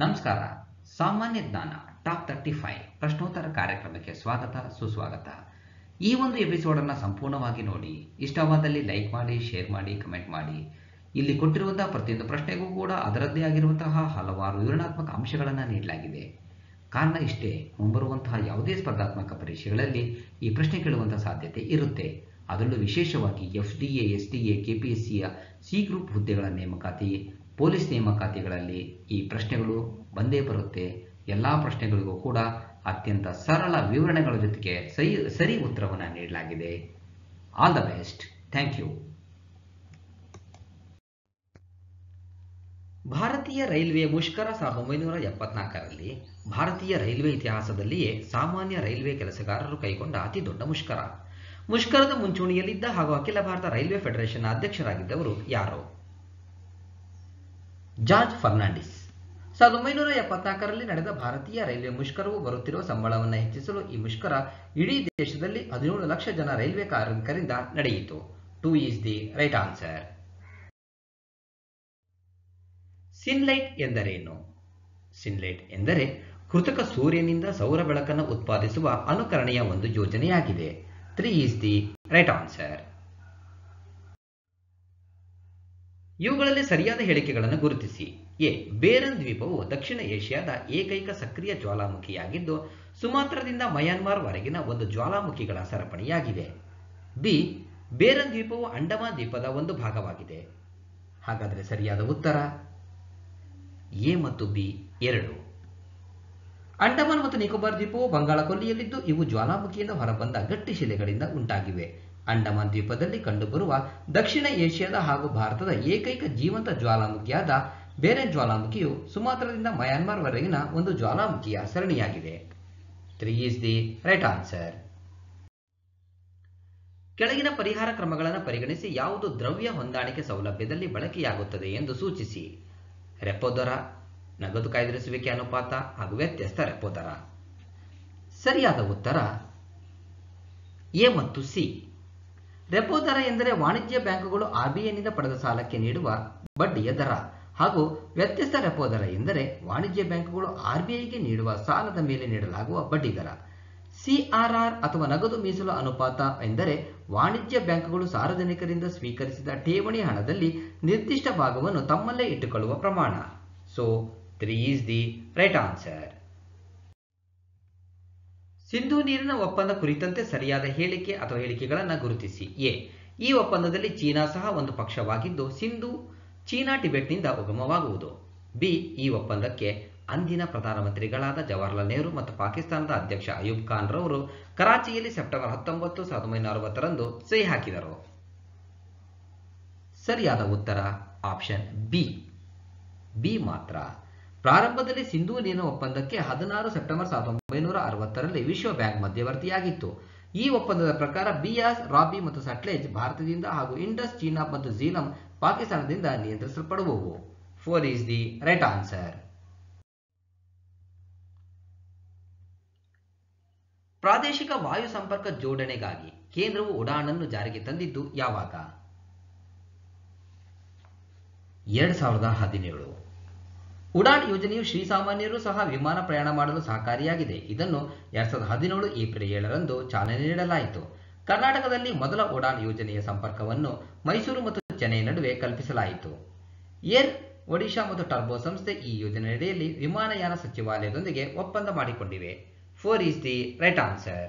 ನಮಸ್ಕಾರ. ಸಾಮಾನ್ಯ ಜ್ಞಾನ ಟಾಪ್ 35 ಪ್ರಶ್ನೋತ್ತರ ಕಾರ್ಯಕ್ರಮಕ್ಕೆ ಸ್ವಾಗತ ಸುಸ್ವಾಗತ. ಈ ಒಂದು ಎಪಿಸೋಡನ್ನು ಸಂಪೂರ್ಣವಾಗಿ ನೋಡಿ. ಇಷ್ಟವಾದಲ್ಲಿ ಲೈಕ್ ಮಾಡಿ, ಶೇರ್ ಮಾಡಿ, ಕಮೆಂಟ್ ಮಾಡಿ. ಇಲ್ಲಿ ಕೊಟ್ಟಿರುವಂತಹ ಪ್ರತಿಯೊಂದು ಪ್ರಶ್ನೆಗೂ ಕೂಡ ಅದರದ್ದೇ ಆಗಿರುವಂತಹ ಹಲವಾರು ವಿವರಣಾತ್ಮಕ ಅಂಶಗಳನ್ನು ನೀಡಲಾಗಿದೆ. ಕಾರಣ ಇಷ್ಟೇ, ಮುಂಬರುವಂತಹ ಯಾವುದೇ ಸ್ಪರ್ಧಾತ್ಮಕ ಪರೀಕ್ಷೆಗಳಲ್ಲಿ ಈ ಪ್ರಶ್ನೆ ಕೇಳುವಂತಹ ಸಾಧ್ಯತೆ ಇರುತ್ತೆ. ಅದರಲ್ಲೂ ವಿಶೇಷವಾಗಿ FDA, SDA, KPSCಯ ಸಿ ಗ್ರೂಪ್ ಹುದ್ದೆಗಳ ನೇಮಕಾತಿ, ಪೊಲೀಸ್ ನೇಮಕಾತಿಗಳಲ್ಲಿ ಈ ಪ್ರಶ್ನೆಗಳು ಬಂದೇ ಬರುತ್ತೆ. ಎಲ್ಲ ಪ್ರಶ್ನೆಗಳಿಗೂ ಕೂಡ ಅತ್ಯಂತ ಸರಳ ವಿವರಣೆಗಳ ಜೊತೆಗೆ ಸರಿ ಉತ್ತರವನ್ನು ನೀಡಲಾಗಿದೆ. All the best. Thank you. ಭಾರತೀಯ ರೈಲ್ವೆ ಮುಷ್ಕರ 1974ರಲ್ಲಿ ಭಾರತೀಯ ರೈಲ್ವೆ ಇತಿಹಾಸದಲ್ಲಿಯೇ ಸಾಮಾನ್ಯ ರೈಲ್ವೆ ಕೆಲಸಗಾರರು ಕೈಗೊಂಡ ಅತಿ ದೊಡ್ಡ ಮುಷ್ಕರ. ಮುಷ್ಕರದ ಮುಂಚೂಣಿಯಲ್ಲಿದ್ದ ಹಾಗೂ ಅಖಿಲ ಭಾರತ ರೈಲ್ವೆ ಫೆಡರೇಷನ್ನ ಅಧ್ಯಕ್ಷರಾಗಿದ್ದವರು ಯಾರು? ಜಾರ್ಜ್ ಫರ್ನಾಂಡಿಸ್. 1974ರಲ್ಲಿ ನಡೆದ ಭಾರತೀಯ ರೈಲ್ವೆ ಮುಷ್ಕರವು ಬರುತ್ತಿರುವ ಸಂಬಳವನ್ನು ಹೆಚ್ಚಿಸಲು ಈ ಮುಷ್ಕರ ಇಡೀ ದೇಶದಲ್ಲಿ 17 ಲಕ್ಷ ಜನ ರೈಲ್ವೆ ಕಾರ್ಮಿಕರಿಂದ ನಡೆಯಿತು. 2 ಈಸ್ ದಿ ರೈಟ್ ಆನ್ಸರ್. ಸಿನ್ಲೈಟ್ ಎಂದರೇನು? ಸಿನ್ಲೈಟ್ ಎಂದರೆ ಕೃತಕ ಸೂರ್ಯನಿಂದ ಸೌರ ಬೆಳಕನ್ನು ಉತ್ಪಾದಿಸುವ ಅನುಕರಣೆಯ ಒಂದು ಯೋಜನೆಯಾಗಿದೆ. 3 ಈಸ್ ದಿ ರೈಟ್ ಆನ್ಸರ್. ಇವುಗಳಲ್ಲಿ ಸರಿಯಾದ ಹೇಳಿಕೆಗಳನ್ನು ಗುರುತಿಸಿ. ಎ. ಬೇರನ್ ದ್ವೀಪವು ದಕ್ಷಿಣ ಏಷ್ಯಾದ ಏಕೈಕ ಸಕ್ರಿಯ ಜ್ವಾಲಾಮುಖಿಯಾಗಿದ್ದು ಸುಮಾತ್ರದಿಂದ ಮಯನ್ಮಾರ್ ವರೆಗಿನ ಒಂದು ಜ್ವಾಲಾಮುಖಿಗಳ ಸರಪಣಿಯಾಗಿದೆ. ಬಿ. ಬೇರನ್ ದ್ವೀಪವು ಅಂಡಮಾನ್ ದ್ವೀಪದ ಒಂದು ಭಾಗವಾಗಿದೆ. ಹಾಗಾದರೆ ಸರಿಯಾದ ಉತ್ತರ ಎ ಮತ್ತು ಬಿ ಎರಡು. ಅಂಡಮಾನ್ ಮತ್ತು ನಿಕೋಬಾರ್ ದ್ವೀಪವು ಬಂಗಾಳ ಕೊಲ್ಲಿಯಲ್ಲಿದ್ದು ಇವು ಜ್ವಾಲಾಮುಖಿಯಿಂದ ಹೊರಬಂದ ಗಟ್ಟಿ ಶಿಲೆಗಳಿಂದ ಉಂಟಾಗಿವೆ. ಅಂಡಮಾನ್ ದ್ವೀಪದಲ್ಲಿ ಕಂಡುಬರುವ ದಕ್ಷಿಣ ಏಷ್ಯಾದ ಹಾಗೂ ಭಾರತದ ಏಕೈಕ ಜೀವಂತ ಜ್ವಾಲಾಮುಖಿಯಾದ ಬೇರನ್ ಜ್ವಾಲಾಮುಖಿಯು ಸುಮಾತ್ರದಿಂದ ಮಯನ್ಮಾರ್ ವರೆಗಿನ ಒಂದು ಜ್ವಾಲಾಮುಖಿಯ ಸರಣಿಯಾಗಿದೆ. 3 ಈಸ್ ದಿ ರೈಟ್ ಆನ್ಸರ್. ಕೆಳಗಿನ ಪರಿಹಾರ ಕ್ರಮಗಳನ್ನು ಪರಿಗಣಿಸಿ ಯಾವುದು ದ್ರವ್ಯ ಹೊಂದಾಣಿಕೆ ಸೌಲಭ್ಯದಲ್ಲಿ ಬಳಕೆಯಾಗುತ್ತದೆ ಎಂದು ಸೂಚಿಸಿ. ರೆಪೋ ದರ, ನಗದು ಕಾಯ್ದಿರಿಸುವಿಕೆ ಅನುಪಾತ ಹಾಗೂ ವ್ಯತ್ಯಸ್ತ ರೆಪೋ ದರ. ಸರಿಯಾದ ಉತ್ತರ ಎ ಮತ್ತು ಸಿ. ರೆಪೋ ದರ ಎಂದರೆ ವಾಣಿಜ್ಯ ಬ್ಯಾಂಕುಗಳು RBIನಿಂದ ಪಡೆದ ಸಾಲಕ್ಕೆ ನೀಡುವ ಬಡ್ಡಿಯ ದರ ಹಾಗೂ ವ್ಯತ್ಯಸ್ತ ರೆಪೋ ದರ ಎಂದರೆ ವಾಣಿಜ್ಯ ಬ್ಯಾಂಕುಗಳು RBIಗೆ ನೀಡುವ ಸಾಲದ ಮೇಲೆ ನೀಡಲಾಗುವ ಬಡ್ಡಿ ದರ. CRR ಅಥವಾ ನಗದು ಮೀಸಲು ಅನುಪಾತ ಎಂದರೆ ವಾಣಿಜ್ಯ ಬ್ಯಾಂಕುಗಳು ಸಾರ್ವಜನಿಕರಿಂದ ಸ್ವೀಕರಿಸಿದ ಠೇವಣಿ ಹಣದಲ್ಲಿ ನಿರ್ದಿಷ್ಟ ಭಾಗವನ್ನು ತಮ್ಮಲ್ಲೇ ಇಟ್ಟುಕೊಳ್ಳುವ ಪ್ರಮಾಣ. So 3 is the right answer. Sindhu ನೀರಿನ ಒಪ್ಪಂದ ಕುರಿತಂತೆ ಸರಿಯಾದ ಹೇಳಿಕೆ ಅಥವಾ ಹೇಳಿಕೆಗಳನ್ನು ಗುರುತಿಸಿ. ಎ. ಈ ಒಪ್ಪಂದದಲ್ಲಿ ಚೀನಾ ಸಹ ಒಂದು ಪಕ್ಷವಾಗಿದ್ದು ಸಿಂಧೂ ಚೀನಾ ಟಿಬೆಟ್ನಿಂದ ಉಗಮವಾಗುವುದು. ಬಿ. ಈ ಒಪ್ಪಂದಕ್ಕೆ ಅಂದಿನ ಪ್ರಧಾನಮಂತ್ರಿಗಳಾದ ಜವಾಹರ್ಲಾಲ್ ನೆಹರು ಮತ್ತು ಪಾಕಿಸ್ತಾನದ ಅಧ್ಯಕ್ಷ ಅಯೂಬ್ ಖಾನ್ ರವರು ಕರಾಚಿಯಲ್ಲಿ ಸೆಪ್ಟೆಂಬರ್ 19, 1960ರಂದು ಸಹಿ ಹಾಕಿದರು. ಸರಿಯಾದ ಉತ್ತರ ಆಪ್ಷನ್ ಬಿ. ಬಿ ಮಾತ್ರ. ಪ್ರಾರಂಭದಲ್ಲಿ ಸಿಂಧೂ ನೀರಿನ ಒಪ್ಪಂದಕ್ಕೆ 16 ಸೆಪ್ಟೆಂಬರ್ 1960ರಲ್ಲಿ ವಿಶ್ವ ಬ್ಯಾಂಕ್ ಮಧ್ಯವರ್ತಿಯಾಗಿತ್ತು. ಈ ಒಪ್ಪಂದದ ಪ್ರಕಾರ ಬಿಯಾಸ್, ರಾಬಿ ಮತ್ತು ಸಟ್ಲೆಜ್ ಭಾರತದಿಂದ ಹಾಗೂ ಇಂಡಸ್ ಚೀನಾ ಮತ್ತು ಝೀಲಂ ಪಾಕಿಸ್ತಾನದಿಂದ ನಿಯಂತ್ರಿಸಲ್ಪಡುವವು. 4 ಈಸ್ ದಿ ರೈಟ್ ಆನ್ಸರ್. ಪ್ರಾದೇಶಿಕ ವಾಯು ಸಂಪರ್ಕ ಜೋಡಣೆಗಾಗಿ ಕೇಂದ್ರವು ಉಡಾನ್ ಅನ್ನು ಜಾರಿಗೆ ತಂದಿದ್ದು ಯಾವಾಗ? 2017. ಉಡಾನ್ ಯೋಜನೆಯು ಶ್ರೀಸಾಮಾನ್ಯರು ಸಹ ವಿಮಾನ ಪ್ರಯಾಣ ಮಾಡಲು ಸಹಕಾರಿಯಾಗಿದೆ. ಇದನ್ನು 2017 ಏಪ್ರಿಲ್ 7ರಂದು ಚಾಲನೆ ನೀಡಲಾಯಿತು. ಕರ್ನಾಟಕದಲ್ಲಿ ಮೊದಲ ಉಡಾನ್ ಯೋಜನೆಯ ಸಂಪರ್ಕವನ್ನು ಮೈಸೂರು ಮತ್ತು ಚೆನ್ನೈ ನಡುವೆ ಕಲ್ಪಿಸಲಾಯಿತು. ಏರ್ ಒಡಿಶಾ ಮತ್ತು ಟರ್ಬೋ ಸಂಸ್ಥೆ ಈ ಯೋಜನೆಯಡಿಯಲ್ಲಿ ವಿಮಾನಯಾನ ಸಚಿವಾಲಯದೊಂದಿಗೆ ಒಪ್ಪಂದ ಮಾಡಿಕೊಂಡಿವೆ. 4 ಈಸ್ ದಿ ರೈಟ್ ಆನ್ಸರ್.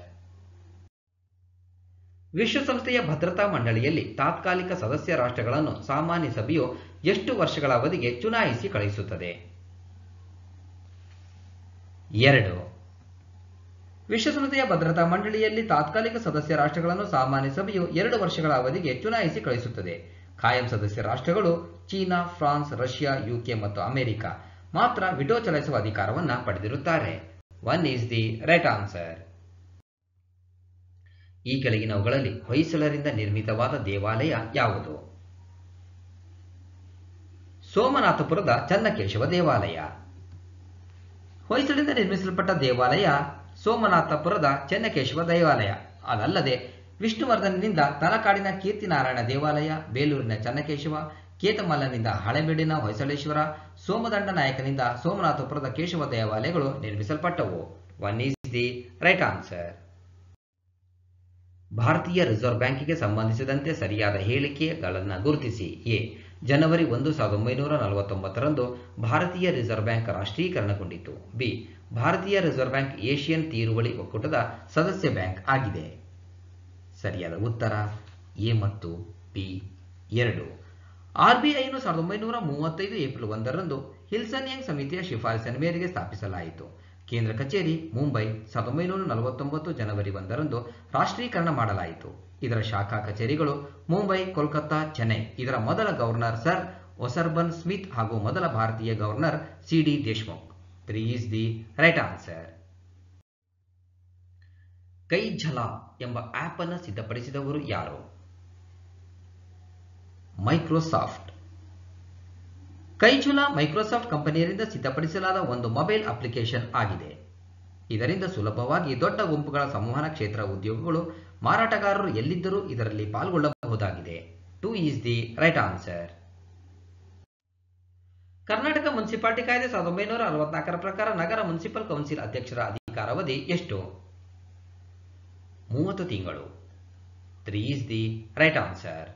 ವಿಶ್ವಸಂಸ್ಥೆಯ ಭದ್ರತಾ ಮಂಡಳಿಯಲ್ಲಿ ತಾತ್ಕಾಲಿಕ ಸದಸ್ಯ ರಾಷ್ಟ್ರಗಳನ್ನು ಸಾಮಾನ್ಯ ಸಭೆಯು ಎಷ್ಟು ವರ್ಷಗಳ ಅವಧಿಗೆ ಚುನಾಯಿಸಿ ಕಳುಹಿಸುತ್ತದೆ? 2. ವಿಶ್ವಸಂಸ್ಥೆಯ ಭದ್ರತಾ ಮಂಡಳಿಯಲ್ಲಿ ತಾತ್ಕಾಲಿಕ ಸದಸ್ಯ ರಾಷ್ಟ್ರಗಳನ್ನು ಸಾಮಾನ್ಯ ಸಭೆಯು 2 ವರ್ಷಗಳ ಅವಧಿಗೆ ಚುನಾಯಿಸಿ ಕಳುಹಿಸುತ್ತದೆ. ಕಾಯಂ ಸದಸ್ಯ ರಾಷ್ಟ್ರಗಳು ಚೀನಾ, ಫ್ರಾನ್ಸ್, ರಷ್ಯಾ, UK ಮತ್ತು ಅಮೆರಿಕ ಮಾತ್ರ ವಿಟೋ ಚಲಾಯಿಸುವ ಅಧಿಕಾರವನ್ನು ಪಡೆದಿರುತ್ತಾರೆ. 1 ಈಸ್ ದಿ ರೈಟ್ ಆನ್ಸರ್. ಈ ಕೆಳಗಿನವುಗಳಲ್ಲಿ ಹೊಯ್ಸಳರಿಂದ ನಿರ್ಮಿತವಾದ ದೇವಾಲಯ ಯಾವುದು? ಸೋಮನಾಥಪುರದ ಚನ್ನಕೇಶವ ದೇವಾಲಯ. ಹೊಯ್ಸಳರಿಂದ ನಿರ್ಮಿಸಲ್ಪಟ್ಟ ದೇವಾಲಯ ಸೋಮನಾಥಪುರದ ಚನ್ನಕೇಶವ ದೇವಾಲಯ. ಅದಲ್ಲದೆ ವಿಷ್ಣುವರ್ಧನನಿಂದ ತಲಕಾಡಿನ ಕೀರ್ತಿನಾರಾಯಣ ದೇವಾಲಯ, ಬೇಲೂರಿನ ಚನ್ನಕೇಶವ, ಕೇತಮಲ್ಲನಿಂದ ಹಳೆಬೀಡಿನ ಹೊಯ್ಸಳೇಶ್ವರ, ಸೋಮದಂಡ ನಾಯಕನಿಂದ ಸೋಮನಾಥಪುರದ ಕೇಶವ ದೇವಾಲಯಗಳು ನಿರ್ಮಿಸಲ್ಪಟ್ಟವು. One is the right answer. ಭಾರತೀಯ ರಿಸರ್ವ್ ಬ್ಯಾಂಕಿಗೆ ಸಂಬಂಧಿಸಿದಂತೆ ಸರಿಯಾದ ಹೇಳಿಕೆಗಳನ್ನು ಗುರುತಿಸಿ. ಎ. ಜನವರಿ 1, 1949ರಂದು ಭಾರತೀಯ ರಿಸರ್ವ್ ಬ್ಯಾಂಕ್ ರಾಷ್ಟ್ರೀಕರಣಗೊಂಡಿತು. ಬಿ. ಭಾರತೀಯ ರಿಸರ್ವ್ ಬ್ಯಾಂಕ್ ಏಷ್ಯನ್ ತೀರುವಳಿ ಒಕ್ಕೂಟದ ಸದಸ್ಯ ಬ್ಯಾಂಕ್ ಆಗಿದೆ. ಸರಿಯಾದ ಉತ್ತರ ಎ ಮತ್ತು ಬಿ ಎರಡು. ಆರ್ಬಿಐಯನ್ನು 1935 ಏಪ್ರಿಲ್ 1ರಂದು ಹಿಲ್ಸನ್ ಯಂಗ್ ಸಮಿತಿಯ ಶಿಫಾರಸಿನ ಮೇರೆಗೆ ಸ್ಥಾಪಿಸಲಾಯಿತು. ಕೇಂದ್ರ ಕಚೇರಿ ಮುಂಬೈ 1949 ಜನವರಿ 1ರಂದು ರಾಷ್ಟ್ರೀಕರಣ ಮಾಡಲಾಯಿತು. ಇದರ ಶಾಖಾ ಕಚೇರಿಗಳು ಮುಂಬೈ, ಕೋಲ್ಕತ್ತಾ, ಚೆನ್ನೈ. ಇದರ ಮೊದಲ ಗವರ್ನರ್ ಸರ್ ಒಸರ್ಬನ್ ಸ್ಮಿತ್ ಹಾಗೂ ಮೊದಲ ಭಾರತೀಯ ಗವರ್ನರ್ ಸಿ.ಡಿ. ದೇಶ್ಮುಖ್. 3 is the right answer. Kaizala ಎಂಬ ಆಪ್ ಅನ್ನು ಸಿದ್ಧಪಡಿಸಿದವರು ಯಾರು? ಮೈಕ್ರೋಸಾಫ್ಟ್. ಕೈಝುಲಾ ಮೈಕ್ರೋಸಾಫ್ಟ್ ಕಂಪನಿಯರಿಂದ ಸಿದ್ಧಪಡಿಸಲಾದ ಒಂದು ಮೊಬೈಲ್ ಅಪ್ಲಿಕೇಶನ್ ಆಗಿದೆ. ಇದರಿಂದ ಸುಲಭವಾಗಿ ದೊಡ್ಡ ಗುಂಪುಗಳ ಸಂವಹನ ಕ್ಷೇತ್ರ ಉದ್ಯೋಗಗಳು ಮಾರಾಟಗಾರರು ಎಲ್ಲಿದ್ದರೂ ಇದರಲ್ಲಿ ಪಾಲ್ಗೊಳ್ಳಬಹುದಾಗಿದೆ. 2 is the right answer. Karnataka municipality ಕಾಯ್ದೆ 1964ರ ಪ್ರಕಾರ ನಗರ ಮುನ್ಸಿಪಲ್ ಕೌನ್ಸಿಲ್ ಅಧ್ಯಕ್ಷರ ಅಧಿಕಾರಾವಧಿ ಎಷ್ಟು? 30 ತಿಂಗಳು. 3 is the right answer.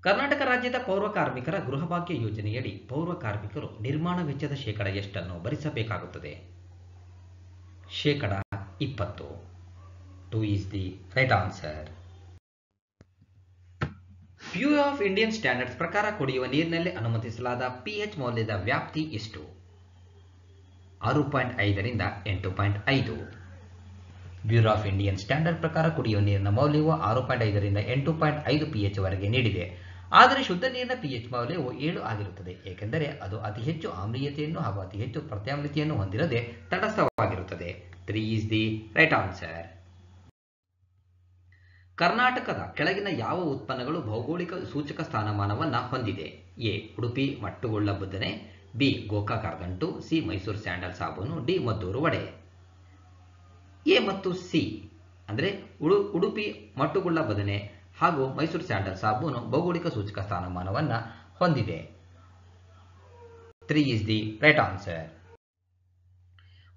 Karnataka ರಾಜ್ಯದ ಪೌರ ಕಾರ್ಮಿಕರ ಗೃಹಭಾಗ್ಯ ಯೋಜನೆಯಡಿ ಪೌರ ಕಾರ್ಮಿಕರು ನಿರ್ಮಾಣ ವೆಚ್ಚದ ಶೇಕಡ ಎಷ್ಟನ್ನು ಭರಿಸಬೇಕಾಗುತ್ತದೆ? ಶೇಕಡ 20. 2 is the right answer. Bureau of Indian standards ಪ್ರಕಾರ ಕುಡಿಯುವ ನೀರಿನಲ್ಲಿ ಅನುಮತಿಸಲಾದ pH ಮೌಲ್ಯದ ವ್ಯಾಪ್ತಿ ಎಷ್ಟು? 6.5 ರಿಂದ 8.5. ಬ್ಯೂರೋ ಆಫ್ ಇಂಡಿಯನ್ ಸ್ಟ್ಯಾಂಡರ್ಡ್ ಪ್ರಕಾರ ಕುಡಿಯುವ ನೀರಿನ ಮೌಲ್ಯವು 6.5 ರಿಂದ 8.5 pH ವರೆಗೆ ನೀಡಿದೆ. ಆದರೆ ಶುದ್ಧ ನೀರಿನ pH ಮೌಲ್ಯವು 7 ಆಗಿರುತ್ತದೆ, ಏಕೆಂದರೆ ಅದು ಅತಿ ಹೆಚ್ಚು ಆಮ್ಲೀಯತೆಯನ್ನು ಹಾಗೂ ಅತಿ ಹೆಚ್ಚು ಪ್ರತ್ಯಾಮ್ಲತೆಯನ್ನು ಹೊಂದಿರದೆ ತಟಸ್ಥವಾಗಿರುತ್ತದೆ. 3 ಈಸ್ ದಿ ರೈಟ್ ಆನ್ಸರ್. ಕರ್ನಾಟಕದ ಕೆಳಗಿನ ಯಾವ ಉತ್ಪನ್ನಗಳು ಭೌಗೋಳಿಕ ಸೂಚಕ ಸ್ಥಾನಮಾನವನ್ನು ಹೊಂದಿದೆ? ಎ. ಉಡುಪಿ ಮಟ್ಟುಗುಳ್ಳ ಬದನೆ, ಬಿ. ಗೋಕಾಕ್ ಅರ್ಗಂಟು, ಸಿ. ಮೈಸೂರು ಸ್ಯಾಂಡಲ್ ಸಾಬೂನು, ಡಿ. ಮದ್ದೂರು ವಡೆ. ಎ ಮತ್ತು ಸಿ ಅಂದರೆ ಉಡುಪಿ ಮಟ್ಟುಗುಳ್ಳ ಬದನೆ ಹಾಗೂ ಮೈಸೂರು ಸ್ಯಾಂಡಲ್ ಸಾಬೂನು ಭೌಗೋಳಿಕ ಸೂಚಕ ಸ್ಥಾನಮಾನವನ್ನು ಹೊಂದಿದೆ. 3 ಈಸ್ ದಿ ರೈಟ್ ಆನ್ಸರ್.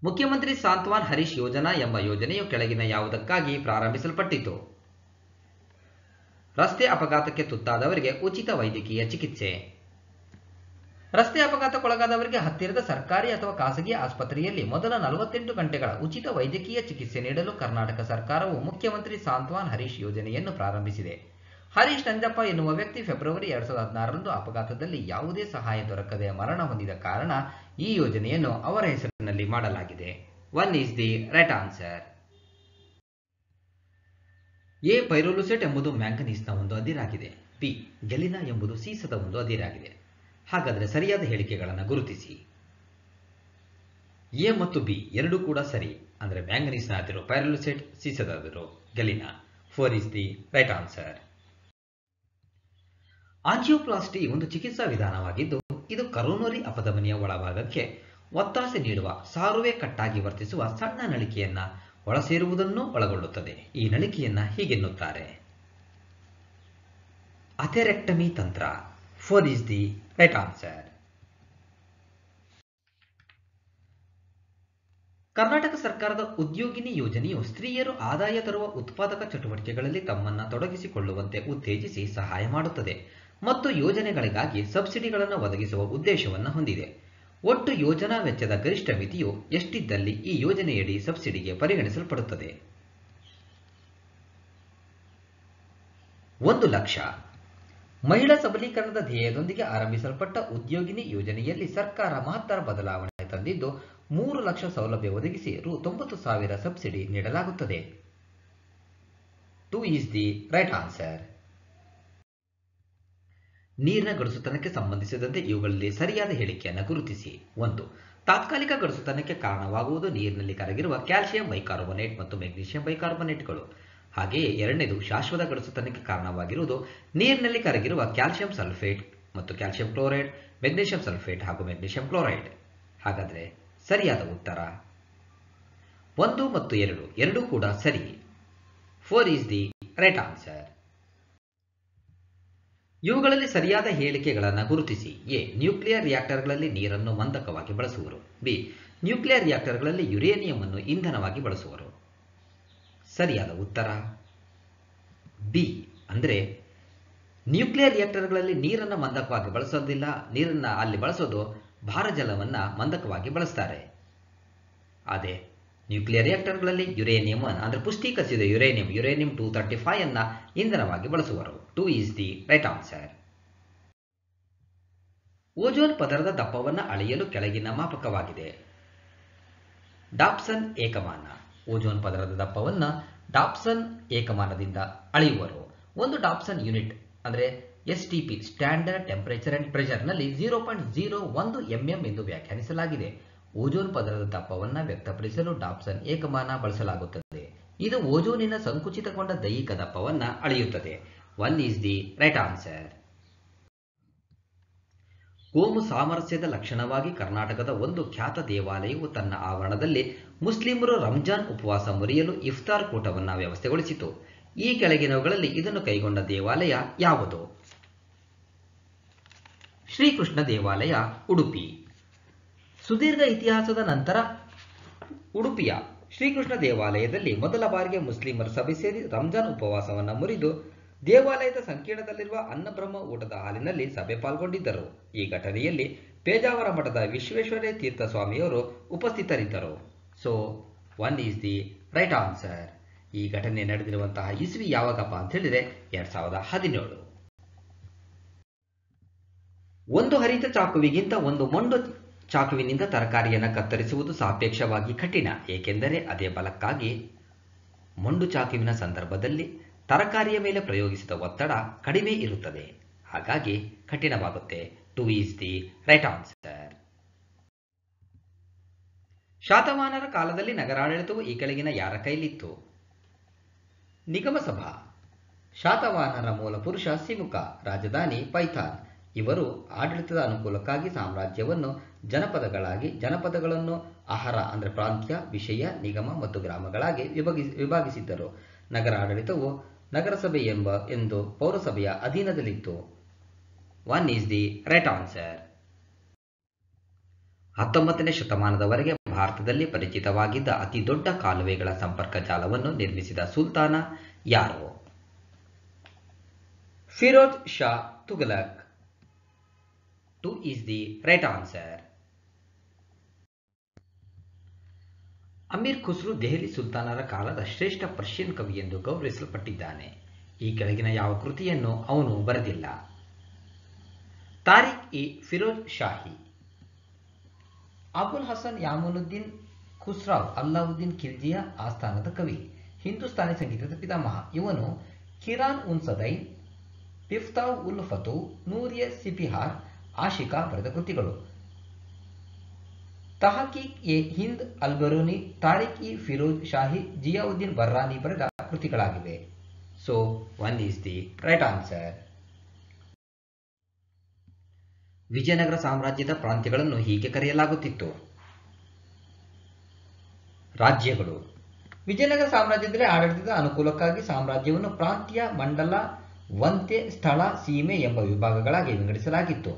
ಮುಖ್ಯಮಂತ್ರಿ ಸಾಂತ್ವನ ಹರೀಶ್ ಯೋಜನಾ ಎಂಬ ಯೋಜನೆಯು ಕೆಳಗಿನ ಯಾವುದಕ್ಕಾಗಿ ಪ್ರಾರಂಭಿಸಲ್ಪಟ್ಟಿತು? ರಸ್ತೆ ಅಪಘಾತಕ್ಕೆ ತುತ್ತಾದವರಿಗೆ ಉಚಿತ ವೈದ್ಯಕೀಯ ಚಿಕಿತ್ಸೆ. ರಸ್ತೆ ಅಪಘಾತಕ್ಕೊಳಗಾದವರಿಗೆ ಹತ್ತಿರದ ಸರ್ಕಾರಿ ಅಥವಾ ಖಾಸಗಿ ಆಸ್ಪತ್ರೆಯಲ್ಲಿ ಮೊದಲ 48 ಗಂಟೆಗಳ ಉಚಿತ ವೈದ್ಯಕೀಯ ಚಿಕಿತ್ಸೆ ನೀಡಲು ಕರ್ನಾಟಕ ಸರ್ಕಾರವು ಮುಖ್ಯಮಂತ್ರಿ ಸಾಂತ್ವನ ಹರೀಶ್ ಯೋಜನೆಯನ್ನು ಪ್ರಾರಂಭಿಸಿದೆ. ಹರೀಶ್ ನಂಜಪ್ಪ ಎನ್ನುವ ವ್ಯಕ್ತಿ ಫೆಬ್ರವರಿ 2016ರಂದು ಅಪಘಾತದಲ್ಲಿ ಯಾವುದೇ ಸಹಾಯ ದೊರಕದೆ ಮರಣ ಹೊಂದಿದ ಕಾರಣ ಈ ಯೋಜನೆಯನ್ನು ಅವರ ಹೆಸರಿನಲ್ಲಿ ಮಾಡಲಾಗಿದೆ. 1 is the right answer. A. Pyrolusite ಎಂಬುದು ಮ್ಯಾಂಗನೀಸ್ನ ಒಂದು ಅದಿರಾಗಿದೆ. ಬಿ. ಗೆಲಿನಾ ಎಂಬುದು ಸೀಸದ ಒಂದು ಅದಿರಾಗಿದೆ. ಹಾಗಾದರೆ ಸರಿಯಾದ ಹೇಳಿಕೆಗಳನ್ನು ಗುರುತಿಸಿ. ಎ ಮತ್ತು ಬಿ ಎರಡೂ ಕೂಡ ಸರಿ. ಅಂದರೆ ಮ್ಯಾಂಗನೀಸ್ನ ಅದಿರು ಪೈರೋಲುಸೆಟ್, ಸೀಸದ ಅದಿರು ಗೆಲಿನಾ. 4 is the right answer. Angioplasty ಒಂದು ಚಿಕಿತ್ಸಾ ವಿಧಾನವಾಗಿದ್ದು ಇದು ಕರೋನರಿ ಅಪಧಮನಿಯ ಒಳಭಾಗಕ್ಕೆ ಒತ್ತಾಸೆ ನೀಡುವ ಸಾರುವೆ ಕಟ್ಟಾಗಿ ವರ್ತಿಸುವ ಸಣ್ಣ ನಳಿಕೆಯನ್ನ ಒಳಸೇರುವುದನ್ನು ಒಳಗೊಳ್ಳುತ್ತದೆ. ಈ ನಳಿಕೆಯನ್ನ ಹೀಗೆನ್ನುತ್ತಾರೆ ಅಥೆರೆಕ್ಟಮಿ ತಂತ್ರ. 4 is the right answer. Karnataka ಸರ್ಕಾರದ ಉದ್ಯೋಗಿನಿ ಯೋಜನೆಯು ಸ್ತ್ರೀಯರು ಆದಾಯ ತರುವ ಉತ್ಪಾದಕ ಚಟುವಟಿಕೆಗಳಲ್ಲಿ ತಮ್ಮನ್ನು ತೊಡಗಿಸಿಕೊಳ್ಳುವಂತೆ ಉತ್ತೇಜಿಸಿ ಸಹಾಯ ಮಾಡುತ್ತದೆ ಮತ್ತು ಯೋಜನೆಗಳಿಗಾಗಿ ಸಬ್ಸಿಡಿಗಳನ್ನು ಒದಗಿಸುವ ಉದ್ದೇಶವನ್ನು ಹೊಂದಿದೆ. ಒಟ್ಟು ಯೋಜನಾ ವೆಚ್ಚದ ಗರಿಷ್ಠ ಮಿತಿಯು ಎಷ್ಟಿದ್ದಲ್ಲಿ ಈ ಯೋಜನೆಯಡಿ ಸಬ್ಸಿಡಿಗೆ ಪರಿಗಣಿಸಲ್ಪಡುತ್ತದೆ? 1 ಲಕ್ಷ. ಮಹಿಳಾ ಸಬಲೀಕರಣದ ಧ್ಯೇಯದೊಂದಿಗೆ ಆರಂಭಿಸಲ್ಪಟ್ಟ ಉದ್ಯೋಗಿನಿ ಯೋಜನೆಯಲ್ಲಿ ಸರ್ಕಾರ ಮಹತ್ತರ ಬದಲಾವಣೆ ತಂದಿದ್ದು 3 ಲಕ್ಷ ಸೌಲಭ್ಯ ಒದಗಿಸಿ ರು 90,000 ಸಬ್ಸಿಡಿ ನೀಡಲಾಗುತ್ತದೆ. 2 ಈಸ್ ದಿ ರೈಟ್ ಆನ್ಸರ್. ನೀರಿನ ಗಡಸುತನಕ್ಕೆ ಸಂಬಂಧಿಸಿದಂತೆ ಇವುಗಳಲ್ಲಿ ಸರಿಯಾದ ಹೇಳಿಕೆಯನ್ನು ಗುರುತಿಸಿ. 1. ತಾತ್ಕಾಲಿಕ ಗಡಸುತನಕ್ಕೆ ಕಾರಣವಾಗುವುದು ನೀರಿನಲ್ಲಿ ಕರಗಿರುವ ಕ್ಯಾಲ್ಸಿಯಂ ಬೈಕಾರ್ಬೊನೇಟ್ ಮತ್ತು ಮೆಗ್ನೀಷಿಯಂ ಬೈಕಾರ್ಬೊನೇಟ್ಗಳು. ಹಾಗೆಯೇ 2ನೇದು ಶಾಶ್ವತ ಗಡಸುತನಕ್ಕೆ ಕಾರಣವಾಗಿರುವುದು ನೀರಿನಲ್ಲಿ ಕರಗಿರುವ ಕ್ಯಾಲ್ಸಿಯಂ ಸಲ್ಫೇಟ್ ಮತ್ತು ಕ್ಯಾಲ್ಸಿಯಂ ಕ್ಲೋರೈಡ್, ಮೆಗ್ನೀಷಿಯಂ ಸಲ್ಫೇಟ್ ಹಾಗೂ ಮೆಗ್ನೀಷಿಯಂ ಕ್ಲೋರೈಡ್. ಹಾಗಾದರೆ ಸರಿಯಾದ ಉತ್ತರ 1 ಮತ್ತು 2 ಎರಡೂ ಕೂಡ ಸರಿ. 4 ಈಸ್ ದಿ ರೈಟ್ ಆನ್ಸರ್. ಇವುಗಳಲ್ಲಿ ಸರಿಯಾದ ಹೇಳಿಕೆಗಳನ್ನು ಗುರುತಿಸಿ. ಎ. ನ್ಯೂಕ್ಲಿಯರ್ ರಿಯಾಕ್ಟರ್ಗಳಲ್ಲಿ ನೀರನ್ನು ಮಂದಕವಾಗಿ ಬಳಸುವರು. ಬಿ. ನ್ಯೂಕ್ಲಿಯರ್ ರಿಯಾಕ್ಟರ್ಗಳಲ್ಲಿ ಯುರೇನಿಯಂ ಅನ್ನು ಇಂಧನವಾಗಿ ಬಳಸುವರು. ಸರಿಯಾದ ಉತ್ತರ ಬಿ. ಅಂದರೆ ನ್ಯೂಕ್ಲಿಯರ್ ರಿಯಾಕ್ಟರ್ಗಳಲ್ಲಿ ನೀರನ್ನು ಮಂದಕವಾಗಿ ಬಳಸೋದಿಲ್ಲ, ನೀರನ್ನು ಅಲ್ಲಿ ಬಳಸೋದು ಭಾರಜಲವನ್ನು ಮಂದಕವಾಗಿ ಬಳಸ್ತಾರೆ. ಅದೇ ನ್ಯೂಕ್ಲಿಯರ್ ರಿಯಾಕ್ಟರ್ಗಳಲ್ಲಿ ಯುರೇನಿಯಂ ಅಂದರೆ ಪುಷ್ಟೀಕರಿಸಿದ ಯುರೇನಿಯಂ 235 ಅನ್ನು ಇಂಧನವಾಗಿ ಬಳಸುವರು. 2 is the right answer. Ozone ಪದರದ ದಪ್ಪವನ್ನು ಅಳೆಯಲು ಕೆಳಗಿನ ಮಾಪಕವಾಗಿದೆ. ಡಾಪ್ಸನ್ ಏಕಮಾನ. ಓಜೋನ್ ಪದರದ ದಪ್ಪವನ್ನು ಡಾಪ್ಸನ್ ಏಕಮಾನದಿಂದ ಅಳೆಯುವರು. ಒಂದು ಡಾಪ್ಸನ್ ಯೂನಿಟ್ ಅಂದರೆ STP ಸ್ಟ್ಯಾಂಡರ್ಡ್ ಟೆಂಪರೇಚರ್ ಅಂಡ್ ಪ್ರೆಷರ್ನಲ್ಲಿ 0.01 mm ಎಂದು ವ್ಯಾಖ್ಯಾನಿಸಲಾಗಿದೆ. ಓಜೋನ್ ಪದರದ ದಪ್ಪವನ್ನು ವ್ಯಕ್ತಪಡಿಸಲು ಡಾಪ್ಸನ್ ಏಕಮಾನ ಬಳಸಲಾಗುತ್ತದೆ. ಇದು ಓಜೋನಿನ ಸಂಕುಚಿತಗೊಂಡ ದೈಹಿಕ ದಪ್ಪವನ್ನು ಅಳೆಯುತ್ತದೆ. 1 ಈಸ್ ದಿ ರೈಟ್ ಆನ್ಸರ್. ಕೋಮು ಸಾಮರಸ್ಯದ ಲಕ್ಷಣವಾಗಿ ಕರ್ನಾಟಕದ ಒಂದು ಖ್ಯಾತ ದೇವಾಲಯವು ತನ್ನ ಆವರಣದಲ್ಲಿ ಮುಸ್ಲಿಮರು ರಂಜಾನ್ ಉಪವಾಸ ಮುರಿಯಲು ಇಫ್ತಾರ್ ಕೂಟವನ್ನು ವ್ಯವಸ್ಥೆಗೊಳಿಸಿತು. ಈ ಕೆಳಗಿನವುಗಳಲ್ಲಿ ಇದನ್ನು ಕೈಗೊಂಡ ದೇವಾಲಯ ಯಾವುದು? ಶ್ರೀಕೃಷ್ಣ ದೇವಾಲಯ, ಉಡುಪಿ. ಸುದೀರ್ಘ ಇತಿಹಾಸದ ನಂತರ ಉಡುಪಿಯ ಶ್ರೀಕೃಷ್ಣ ದೇವಾಲಯದಲ್ಲಿ ಮೊದಲ ಬಾರಿಗೆ ಮುಸ್ಲಿಮರು ಸಭೆ ಸೇರಿ ರಂಜಾನ್ ಉಪವಾಸವನ್ನು ಮುರಿದು ದೇವಾಲಯದ ಸಂಕೀರ್ಣದಲ್ಲಿರುವ ಅನ್ನಬ್ರಹ್ಮ ಊಟದ ಹಾಲಿನಲ್ಲಿ ಸಭೆ ಪಾಲ್ಗೊಂಡಿದ್ದರು. ಈ ಘಟನೆಯಲ್ಲಿ ಪೇಜಾವರ ಮಠದ ವಿಶ್ವೇಶ್ವರಯ್ಯ ತೀರ್ಥ ಸ್ವಾಮಿಯವರು ಉಪಸ್ಥಿತರಿದ್ದರು. So 1 is the right answer. ಈ ಘಟನೆ ನಡೆದಿರುವಂತಹ ಇಸ್ವಿ ಯಾವಾಗಪ್ಪ ಅಂತ ಹೇಳಿದ್ರೆ 2017. ಒಂದು ಹರಿತ ಚಾಕುವಿಗಿಂತ ಒಂದು ಮೊಂಡು ಚಾಕುವಿನಿಂದ ತರಕಾರಿಯನ್ನು ಕತ್ತರಿಸುವುದು ಸಾಪೇಕ್ಷವಾಗಿ ಕಠಿಣ, ಏಕೆಂದರೆ ಅದೇ ಬಲಕ್ಕಾಗಿ ಮೊಂಡು ಚಾಕುವಿನ ಸಂದರ್ಭದಲ್ಲಿ ತರಕಾರಿಯ ಮೇಲೆ ಪ್ರಯೋಗಿಸಿದ ಒತ್ತಡ ಕಡಿಮೆ ಇರುತ್ತದೆ, ಹಾಗಾಗಿ ಕಠಿಣವಾಗುತ್ತೆ. 2 ಈಸ್ ದಿ ರೈಟ್ ಆನ್ಸರ್. ಶಾತವಾಹನರ ಕಾಲದಲ್ಲಿ ನಗರಾಡಳಿತವು ಈ ಕೆಳಗಿನ ಯಾರ ಕೈಲಿತ್ತು? ನಿಗಮ ಸಭಾ. ಶಾತವಾಹನರ ಮೂಲ ಪುರುಷ ಸಿಮುಕ, ರಾಜಧಾನಿ ಪೈಥಾನ್. ಇವರು ಆಡಳಿತದ ಅನುಕೂಲಕ್ಕಾಗಿ ಸಾಮ್ರಾಜ್ಯವನ್ನು ಜನಪದಗಳನ್ನು ಆಹಾರ ಅಂದರೆ ಪ್ರಾಂತ್ಯ, ವಿಷಯ, ನಿಗಮ ಮತ್ತು ಗ್ರಾಮಗಳಾಗಿ ವಿಭಾಗಿಸಿದ್ದರು. ನಗರ ಆಡಳಿತವು ನಗರಸಭೆ ಎಂದು ಪೌರಸಭೆಯ ಅಧೀನದಲ್ಲಿತ್ತು. 1 ಈಸ್ ದಿ ರೈಟ್ ಆನ್ಸರ್. 19ನೇ ಶತಮಾನದವರೆಗೆ ಭಾರತದಲ್ಲಿ ಪರಿಚಿತವಾಗಿದ್ದ ಅತಿ ದೊಡ್ಡ ಕಾಲುವೆಗಳ ಸಂಪರ್ಕ ಜಾಲವನ್ನು ನಿರ್ಮಿಸಿದ ಸುಲ್ತಾನ ಯಾರು? Firoz Shah Tughlaq. 2 is the right answer. Amir Khusrau Delhi ಸುಲ್ತಾನರ ಕಾಲದ ಶ್ರೇಷ್ಠ ಪರ್ಷಿಯನ್ ಕವಿ ಎಂದು ಗೌರವಿಸಲ್ಪಟ್ಟಿದ್ದಾನೆ. ಈ ಕೆಳಗಿನ ಯಾವ ಕೃತಿಯನ್ನು ಅವನು ಬರೆದಿಲ್ಲ? ತಾರಿಕ್ ಇ ಫಿರೋಜ್ ಶಾಹಿ. ಅಬುಲ್ ಹಸನ್ ಯಾಮುನುದ್ದೀನ್ ಖುಸ್ರಾವ್ ಅಲ್ಲಾವುದ್ದೀನ್ ಖಿಲ್ಜಿಯ ಆಸ್ಥಾನದ ಕವಿ, ಹಿಂದೂಸ್ತಾನಿ ಸಂಗೀತದ ಪಿತಾಮಹ. ಇವನು ಕಿರಾನ್ ಉನ್ ಸದೈನ್, ಮಿಫ್ತಾಹ್ ಉಲ್ ಫತು, ನೂರ್-ಎ ಸಿಪಿಹಾರ್, ಆಶಿಕಾ ಬರೆದ ಕೃತಿಗಳು. ತಹಕೀಕ್ ಎ ಹಿಂದ್ ಅಲ್ಬರೂನಿ, ತಾರಿಕ್ ಇ ಫಿರೋಜ್ ಶಾಹಿ, ಜಿಯಾವುದ್ದೀನ್ ಬರ್ರಾನಿ ಬರೆದ ಕೃತಿಗಳಾಗಿವೆ. So 1 is the right answer. Vijayanagara ಸಾಮ್ರಾಜ್ಯದ ಪ್ರಾಂತ್ಯಗಳನ್ನು ಹೀಗೆ ಕರೆಯಲಾಗುತ್ತಿತ್ತು: ರಾಜ್ಯಗಳು. ವಿಜಯನಗರ ಸಾಮ್ರಾಜ್ಯದಲ್ಲಿ ಆಡಳಿತದ ಅನುಕೂಲಕ್ಕಾಗಿ ಸಾಮ್ರಾಜ್ಯವನ್ನು ಪ್ರಾಂತ್ಯ, ಮಂಡಲ, ವಂತೆ, ಸ್ಥಳ, ಸೀಮೆ ಎಂಬ ವಿಭಾಗಗಳಾಗಿ ವಿಂಗಡಿಸಲಾಗಿತ್ತು.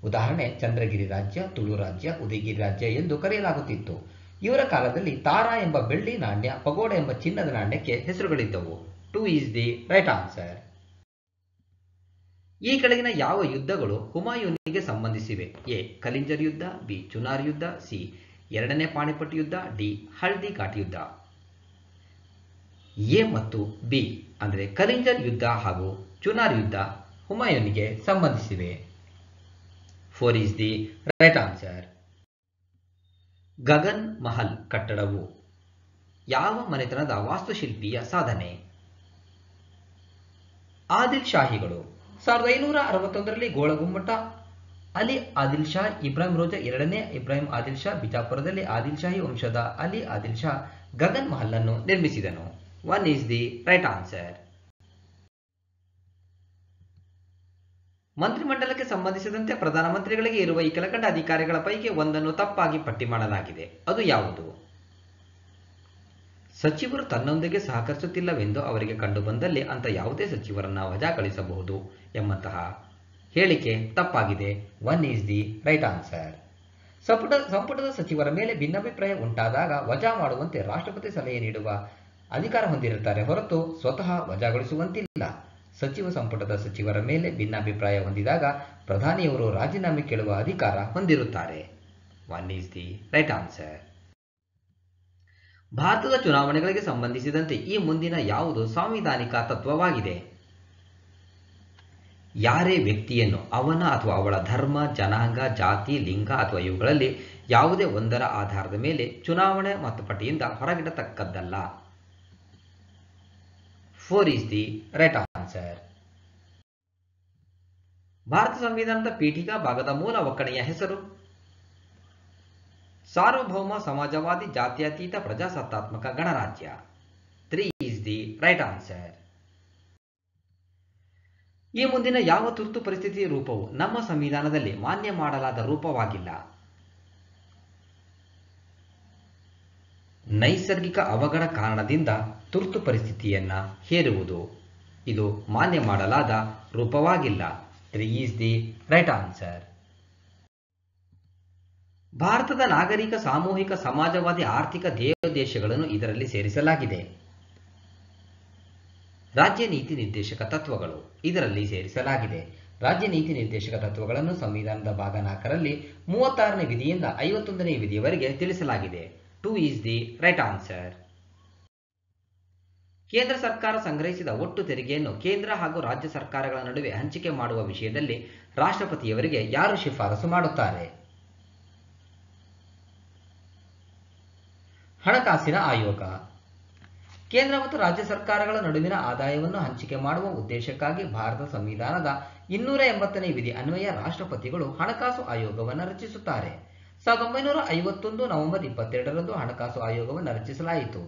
ಉದಾಹರಣೆ: ಚಂದ್ರಗಿರಿ ರಾಜ್ಯ, ತುಳು ರಾಜ್ಯ, ಉದಯಗಿರಿ ರಾಜ್ಯ ಎಂದು ಕರೆಯಲಾಗುತ್ತಿತ್ತು. ಇವರ ಕಾಲದಲ್ಲಿ ತಾರಾ ಎಂಬ ಬೆಳ್ಳಿ ನಾಣ್ಯ, ಪಗೋಡ ಎಂಬ ಚಿನ್ನದ ನಾಣ್ಯಕ್ಕೆ ಹೆಸರುಗಳಿದ್ದವು. 2 ಈಸ್ ದಿ ರೈಟ್ ಆನ್ಸರ್. ಈ ಕೆಳಗಿನ ಯಾವ ಯುದ್ಧಗಳು ಹುಮಾಯೂನಿಗೆ ಸಂಬಂಧಿಸಿವೆ? ಎ. ಕಲಿಂಜರ್ ಯುದ್ಧ, ಬಿ. ಚುನಾರ್ ಯುದ್ಧ, ಸಿ. ಎರಡನೇ ಪಾಣಿಪಟ್ ಯುದ್ಧ, ಡಿ. ಹಲ್ದಿ ಘಾಟ್ ಯುದ್ಧ. ಎ ಮತ್ತು ಬಿ ಅಂದರೆ ಕಲಿಂಜರ್ ಯುದ್ಧ ಹಾಗೂ ಚುನಾರ್ ಯುದ್ಧ ಹುಮಾಯೂನಿಗೆ ಸಂಬಂಧಿಸಿವೆ. 4 is the right answer. Gagan Mahal ಕಟ್ಟಡವು ಯಾವ ಮನೆತನದ ವಾಸ್ತುಶಿಲ್ಪಿಯ ಸಾಧನೆ? ಆದಿಲ್ ಶಾಹಿಗಳು. 1561ರಲ್ಲಿ ಗೋಳಗುಮ್ಮಟ, ಅಲಿ ಆದಿಲ್ ಶಾ, ಇಬ್ರಾಹಿಂ ರೋಜಾ ಎರಡನೇ ಇಬ್ರಾಹಿಂ ಆದಿಲ್ ಶಾ, ಬಿಜಾಪುರದಲ್ಲಿ ಆದಿಲ್ ಶಾಹಿ ವಂಶದ ಅಲಿ ಆದಿಲ್ ಶಾ ಗಗನ್ ಮಹಲ್ ಅನ್ನು ನಿರ್ಮಿಸಿದನು. 1 ಈಸ್ ದಿ ರೈಟ್ ಆನ್ಸರ್. ಮಂತ್ರಿಮಂಡಲಕ್ಕೆ ಸಂಬಂಧಿಸಿದಂತೆ ಪ್ರಧಾನಮಂತ್ರಿಗಳಿಗೆ ಇರುವ ಈ ಕೆಳಕಂಡ ಅಧಿಕಾರಿಗಳ ಪೈಕಿ ಒಂದನ್ನು ತಪ್ಪಾಗಿ ಪಟ್ಟಿ ಮಾಡಲಾಗಿದೆ. ಅದು ಯಾವುದು? ಸಚಿವರು ತನ್ನೊಂದಿಗೆ ಸಹಕರಿಸುತ್ತಿಲ್ಲವೆಂದು ಅವರಿಗೆ ಕಂಡುಬಂದಲ್ಲಿ ಅಂತ ಯಾವುದೇ ಸಚಿವರನ್ನ ವಜಾಗೊಳಿಸಬಹುದು ಎಂಬಂತಹ ಹೇಳಿಕೆ ತಪ್ಪಾಗಿದೆ. 1 ಈಸ್ ದಿ ರೈಟ್ ಆನ್ಸರ್. ಸಂಪುಟದ ಸಚಿವರ ಮೇಲೆ ಭಿನ್ನಾಭಿಪ್ರಾಯ ಉಂಟಾದಾಗ ವಜಾ ಮಾಡುವಂತೆ ರಾಷ್ಟ್ರಪತಿ ಸಲಹೆ ನೀಡುವ ಅಧಿಕಾರ ಹೊಂದಿರುತ್ತಾರೆ ಹೊರತು ಸ್ವತಃ ವಜಾಗೊಳಿಸುವಂತಿಲ್ಲ. ಸಚಿವ ಸಂಪುಟದ ಸಚಿವರ ಮೇಲೆ ಭಿನ್ನಾಭಿಪ್ರಾಯ ಹೊಂದಿದಾಗ ಪ್ರಧಾನಿಯವರು ರಾಜೀನಾಮೆ ಕೇಳುವ ಅಧಿಕಾರ ಹೊಂದಿರುತ್ತಾರೆ. 1 ಈಸ್ ದಿ ರೈಟ್ ಆನ್ಸರ್. ಭಾರತದ ಚುನಾವಣೆಗಳಿಗೆ ಸಂಬಂಧಿಸಿದಂತೆ ಈ ಮುಂದಿನ ಯಾವುದು ಸಾಂವಿಧಾನಿಕ ತತ್ವವಾಗಿದೆ? ಯಾರೇ ವ್ಯಕ್ತಿಯನ್ನು ಅವನ ಅಥವಾ ಅವಳ ಧರ್ಮ, ಜನಾಂಗ, ಜಾತಿ, ಲಿಂಗ ಅಥವಾ ಇವುಗಳಲ್ಲಿ ಯಾವುದೇ ಒಂದರ ಆಧಾರದ ಮೇಲೆ ಚುನಾವಣೆ ಮತಪಟ್ಟಿಯಿಂದ ಹೊರಗಿಡತಕ್ಕದ್ದಲ್ಲ. 4 is the right answer. Bharat ಸಂವಿಧಾನದ ಪೀಠಿಕಾ ಭಾಗದ ಮೂಲ ಒಕ್ಕಣೆಯ ಹೆಸರು? ಸಾರ್ವಭೌಮ ಸಮಾಜವಾದಿ ಜಾತ್ಯತೀತ ಪ್ರಜಾಸತ್ತಾತ್ಮಕ ಗಣರಾಜ್ಯ. 3 ಈಸ್ ದಿ ರೈಟ್ ಆನ್ಸರ್. ಈ ಮುಂದಿನ ಯಾವ ತುರ್ತು ಪರಿಸ್ಥಿತಿ ರೂಪವು ನಮ್ಮ ಸಂವಿಧಾನದಲ್ಲಿ ಮಾನ್ಯ ಮಾಡಲಾದ ರೂಪವಾಗಿಲ್ಲ? ನೈಸರ್ಗಿಕ ಅವಘಡ ಕಾರಣದಿಂದ ತುರ್ತು ಪರಿಸ್ಥಿತಿಯನ್ನ ಹೇರುವುದು. ಇದು ಮಾನ್ಯ ಮಾಡಲಾದ ರೂಪವಾಗಿಲ್ಲ. 3 ಈಸ್ ದಿ ರೈಟ್ ಆನ್ಸರ್. ಭಾರತದ ನಾಗರಿಕ, ಸಾಮೂಹಿಕ, ಸಮಾಜವಾದಿ, ಆರ್ಥಿಕ ಧ್ಯೇಯೋದ್ದೇಶಗಳನ್ನು ಇದರಲ್ಲಿ ಸೇರಿಸಲಾಗಿದೆ. ರಾಜ್ಯ ನೀತಿ ನಿರ್ದೇಶಕ ತತ್ವಗಳು ಇದರಲ್ಲಿ ಸೇರಿಸಲಾಗಿದೆ. ರಾಜ್ಯ ನೀತಿ ನಿರ್ದೇಶಕ ತತ್ವಗಳನ್ನು ಸಂವಿಧಾನದ ಭಾಗ 4ರಲ್ಲಿ 36ನೇ ವಿಧಿಯಿಂದ 51ನೇ ವಿಧಿಯವರೆಗೆ ತಿಳಿಸಲಾಗಿದೆ. 2 ಈಸ್ ದಿ ರೈಟ್ ಆನ್ಸರ್. ಕೇಂದ್ರ ಸರ್ಕಾರ ಸಂಗ್ರಹಿಸಿದ ಒಟ್ಟು ತೆರಿಗೆಯನ್ನು ಕೇಂದ್ರ ಹಾಗೂ ರಾಜ್ಯ ಸರ್ಕಾರಗಳ ನಡುವೆ ಹಂಚಿಕೆ ಮಾಡುವ ವಿಷಯದಲ್ಲಿ ರಾಷ್ಟ್ರಪತಿಯವರಿಗೆ ಯಾರು ಶಿಫಾರಸು ಮಾಡುತ್ತಾರೆ? ಹಣಕಾಸಿನ ಆಯೋಗ. ಕೇಂದ್ರ ಮತ್ತು ರಾಜ್ಯ ಸರ್ಕಾರಗಳ ನಡುವಿನ ಆದಾಯವನ್ನು ಹಂಚಿಕೆ ಮಾಡುವ ಉದ್ದೇಶಕ್ಕಾಗಿ ಭಾರತ ಸಂವಿಧಾನದ 280ನೇ ವಿಧಿ ಅನ್ವಯ ರಾಷ್ಟ್ರಪತಿಗಳು ಹಣಕಾಸು ಆಯೋಗವನ್ನು ರಚಿಸುತ್ತಾರೆ. 1951 ನವೆಂಬರ್ 22ರಂದು ಹಣಕಾಸು ಆಯೋಗವನ್ನು ರಚಿಸಲಾಯಿತು.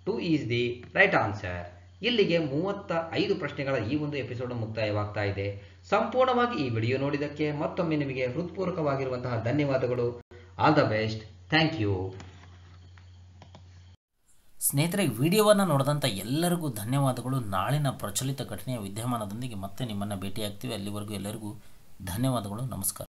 2 ಈಸ್ ದಿ ರೈಟ್ ಆನ್ಸರ್. ಇಲ್ಲಿಗೆ 35 ಪ್ರಶ್ನೆಗಳ ಈ ಒಂದು ಎಪಿಸೋಡ್ ಮುಕ್ತಾಯವಾಗ್ತಾ ಇದೆ. ಸಂಪೂರ್ಣವಾಗಿ ಈ ವಿಡಿಯೋ ನೋಡಿದ್ದಕ್ಕೆ ಮತ್ತೊಮ್ಮೆ ನಿಮಗೆ ಹೃತ್ಪೂರ್ವಕವಾಗಿರುವಂತಹ ಧನ್ಯವಾದಗಳು. All the best. Thank you. ಸ್ನೇಹಿತರೆ, ವಿಡಿಯೋವನ್ನು ನೋಡಿದಂಥ ಎಲ್ಲರಿಗೂ ಧನ್ಯವಾದಗಳು. ನಾಳಿನ ಪ್ರಚಲಿತ ಘಟನೆಯ ವಿದ್ಯಮಾನದೊಂದಿಗೆ ಮತ್ತೆ ನಿಮ್ಮನ್ನು ಭೇಟಿಯಾಗ್ತೀವಿ. ಅಲ್ಲಿವರೆಗೂ ಎಲ್ಲರಿಗೂ ಧನ್ಯವಾದಗಳು. ನಮಸ್ಕಾರ.